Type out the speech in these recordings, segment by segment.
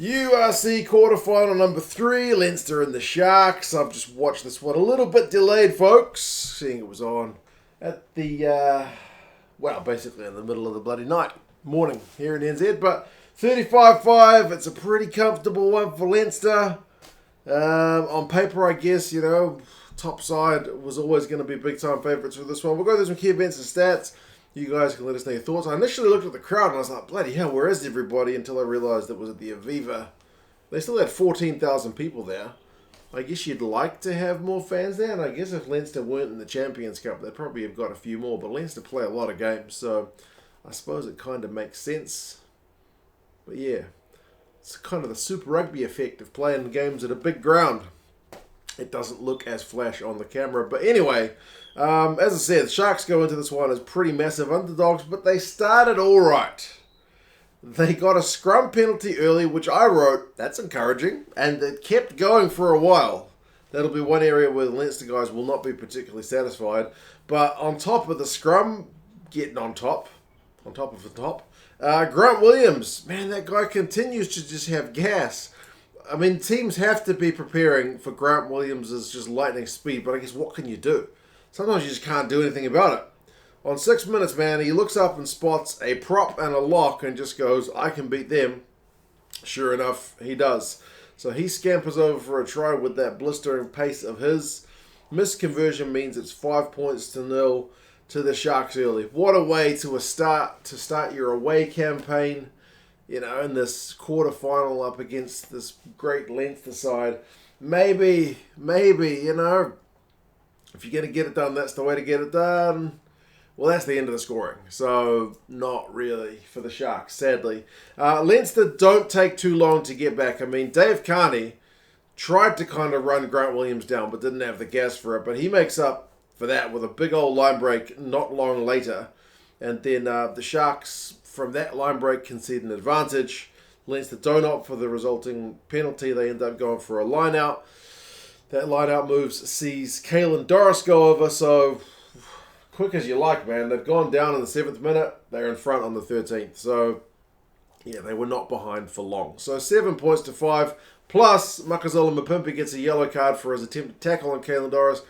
URC quarterfinal number 3, Leinster and the Sharks. I've just watched this one a little bit delayed, folks, seeing it was on at the, basically in the middle of the bloody morning here in NZ. But 35-5, it's a pretty comfortable one for Leinster. On paper, I guess, top side was always going to be big-time favourites for this one. We'll go through some key events and stats. You guys can let us know your thoughts. I initially looked at the crowd and I was like, bloody hell, where is everybody? Until I realised it was at the Aviva. They still had 14,000 people there. I guess you'd like to have more fans there. And I guess if Leinster weren't in the Champions Cup, they'd probably have got a few more. But Leinster play a lot of games, so I suppose it kind of makes sense. But yeah, it's kind of the Super Rugby effect of playing games at a big ground. It doesn't look as flash on the camera. But anyway, as I said, Sharks go into this one as pretty massive underdogs, but they started all right. They got a scrum penalty early, which I wrote, that's encouraging, and it kept going for a while. That'll be one area where the Leinster guys will not be particularly satisfied. But on top of the scrum, getting on top of the top, Grant Williams, man, that guy continues to just have gas. I mean, teams have to be preparing for Grant Williams' just lightning speed, but I guess what can you do? Sometimes you just can't do anything about it. On 6 minutes, man, he looks up and spots a prop and a lock and just goes, I can beat them. Sure enough, he does. So he scampers over for a try with that blistering pace of his. Missed conversion means it's 5-0 to the Sharks early. What a way to start your away campaign. In this quarterfinal up against this great Leinster side. Maybe, if you're going to get it done, that's the way to get it done. Well, that's the end of the scoring. So, not really for the Sharks, sadly. Leinster don't take too long to get back. I mean, Dave Carney tried to kind of run Grant Williams down, but didn't have the gas for it. But he makes up for that with a big old line break not long later. And then the Sharks, from that line break, concede an advantage. Leinster don't opt for the resulting penalty. They end up going for a line-out. That line-out move sees Caelan Doris go over. So, quick as you like, man. They've gone down in the 7th minute. They're in front on the 13th. So, yeah, they were not behind for long. So, 7 points to 5. Plus, Makazola Mapimpi gets a yellow card for his attempted tackle on Caelan Doris,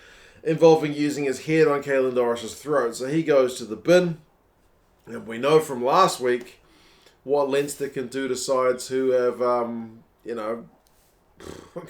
involving using his head on Caelan Doris' throat. So, he goes to the bin. And we know from last week what Leinster can do to sides who have,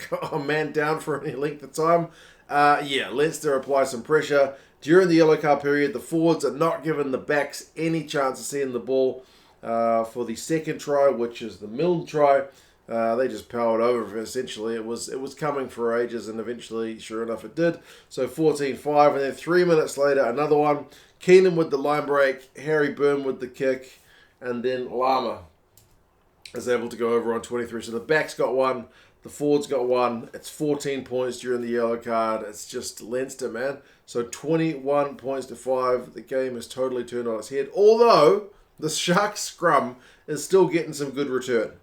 got a man down for any length of time. Leinster apply some pressure. During the yellow card period, the forwards are not giving the backs any chance of seeing the ball for the second try, which is the Milne try. They just powered over, essentially. It was coming for ages, and eventually, sure enough, it did. So 14-5, and then 3 minutes later, another one. Keenan with the line break, Harry Byrne with the kick, and then Lama is able to go over on 23. So the backs got one, the forwards got one. It's 14 points during the yellow card. It's just Leinster, man. So 21 points to 5. The game is totally turned on its head. Although the Sharks scrum is still getting some good return.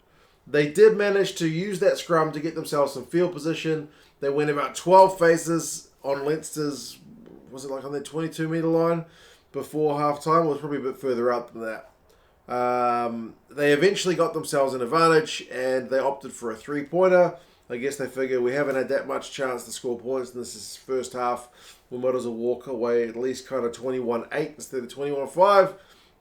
They did manage to use that scrum to get themselves some field position. They went about 12 faces on Leinster's, was it like on their 22-metre line before half-time? It was probably a bit further out than that. They eventually got themselves an advantage, and they opted for a three-pointer. I guess they figure we haven't had that much chance to score points in this first half. We might as well walk away at least kind of 21-8 instead of 21-5,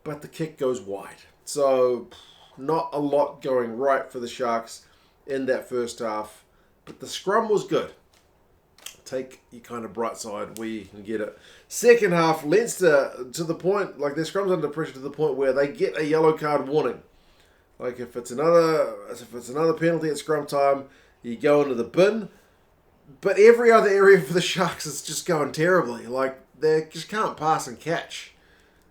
but the kick goes wide. So, not a lot going right for the Sharks in that first half, but the scrum was good. Take your kind of bright side where you can get it. Second half, Leinster to the point, like their scrum's under pressure to the point where they get a yellow card warning. Like if it's another penalty at scrum time, you go into the bin. But every other area for the Sharks is just going terribly. Like they just can't pass and catch.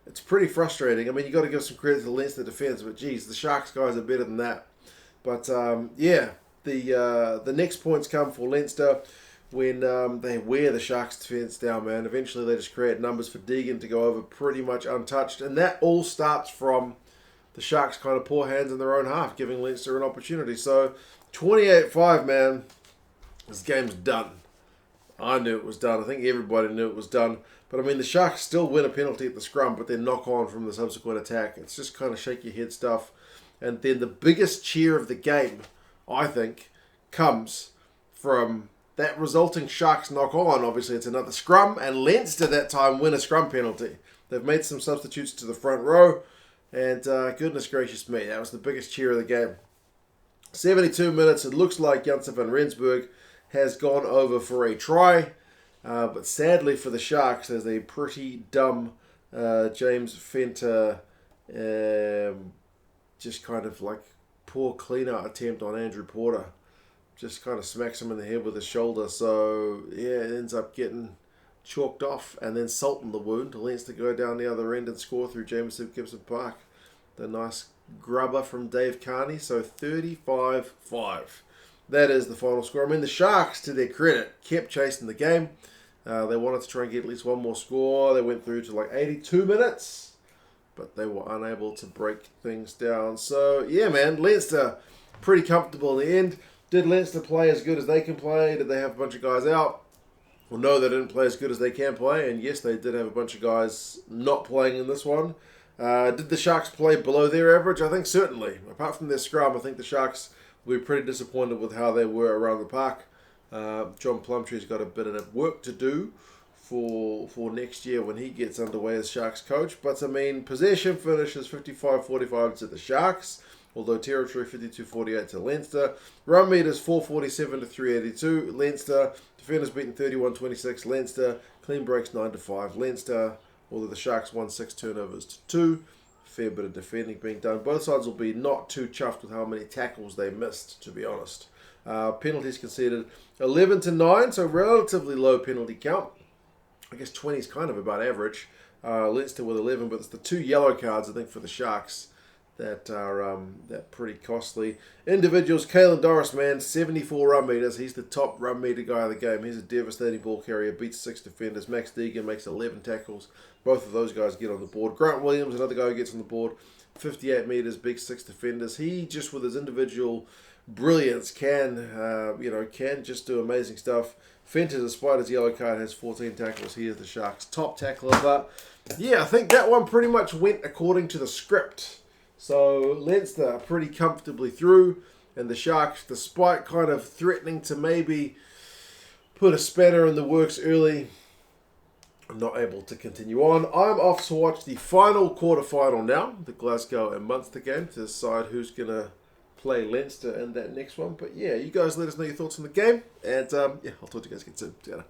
It's pretty frustrating. I mean, you got to give some credit to the Leinster defence, but geez, the Sharks guys are better than that. But the next points come for Leinster when they wear the Sharks defence down, man. Eventually they just create numbers for Deegan to go over pretty much untouched. And that all starts from the Sharks kind of poor hands in their own half, giving Leinster an opportunity. So 28-5, man. This game's done. I knew it was done. I think everybody knew it was done. But, I mean, the Sharks still win a penalty at the scrum, but then knock on from the subsequent attack. It's just kind of shake your head stuff. And then the biggest cheer of the game I think, comes from that resulting Sharks knock on. Obviously, it's another scrum, and Leinster that time win a scrum penalty. They've made some substitutes to the front row, and goodness gracious me, that was the biggest cheer of the game. 72 minutes, it looks like Janssen van Rensburg has gone over for a try, but sadly for the Sharks, there's a pretty dumb James Fenter just kind of like poor clean-out attempt on Andrew Porter. Just kind of smacks him in the head with his shoulder. So, yeah, it ends up getting chalked off and then salting the wound. Leinster go down the other end and score through Jameson Gibson Park. The nice grubber from Dave Carney. So, 35-5. That is the final score. I mean, the Sharks, to their credit, kept chasing the game. They wanted to try and get at least one more score. They went through to like 82 minutes, but they were unable to break things down. So, yeah, man, Leinster pretty comfortable in the end. Did Leinster play as good as they can play? Did they have a bunch of guys out? Well, no, they didn't play as good as they can play. And yes, they did have a bunch of guys not playing in this one. Did the Sharks play below their average? I think certainly. Apart from their scrum, I think the Sharks will be pretty disappointed with how they were around the park. John Plumtree's got a bit of work to do for next year when he gets underway as Sharks coach. But, I mean, possession finishes 55-45 to the Sharks. Although territory 52-48 to Leinster. Run meters 447 to 382. Leinster. Defenders beaten 31-26. Leinster. Clean breaks 9-5. Leinster. Although the Sharks won 6 turnovers to 2. Fair bit of defending being done. Both sides will be not too chuffed with how many tackles they missed, to be honest. Penalties conceded 11-9, so relatively low penalty count. I guess 20 is kind of about average. Leinster with 11, but it's the 2 yellow cards, I think, for the Sharks that are that pretty costly. Individuals, Caelan Doris, man, 74 run meters. He's the top run meter guy of the game. He's a devastating ball carrier, beats 6 defenders. Max Deegan makes 11 tackles. Both of those guys get on the board. Grant Williams, another guy who gets on the board, 58 meters, big 6 defenders. He just with his individual brilliance can just do amazing stuff. Fenter, despite his yellow card, has 14 tackles. He is the Sharks' top tackler. But yeah, I think that one pretty much went according to the script. So Leinster pretty comfortably through, and the Sharks, despite kind of threatening to maybe put a spanner in the works early, not able to continue on. I'm off to watch the final quarterfinal now, the Glasgow and Munster game, to decide who's going to play Leinster in that next one. But yeah, you guys let us know your thoughts on the game, and I'll talk to you guys again soon. See you later.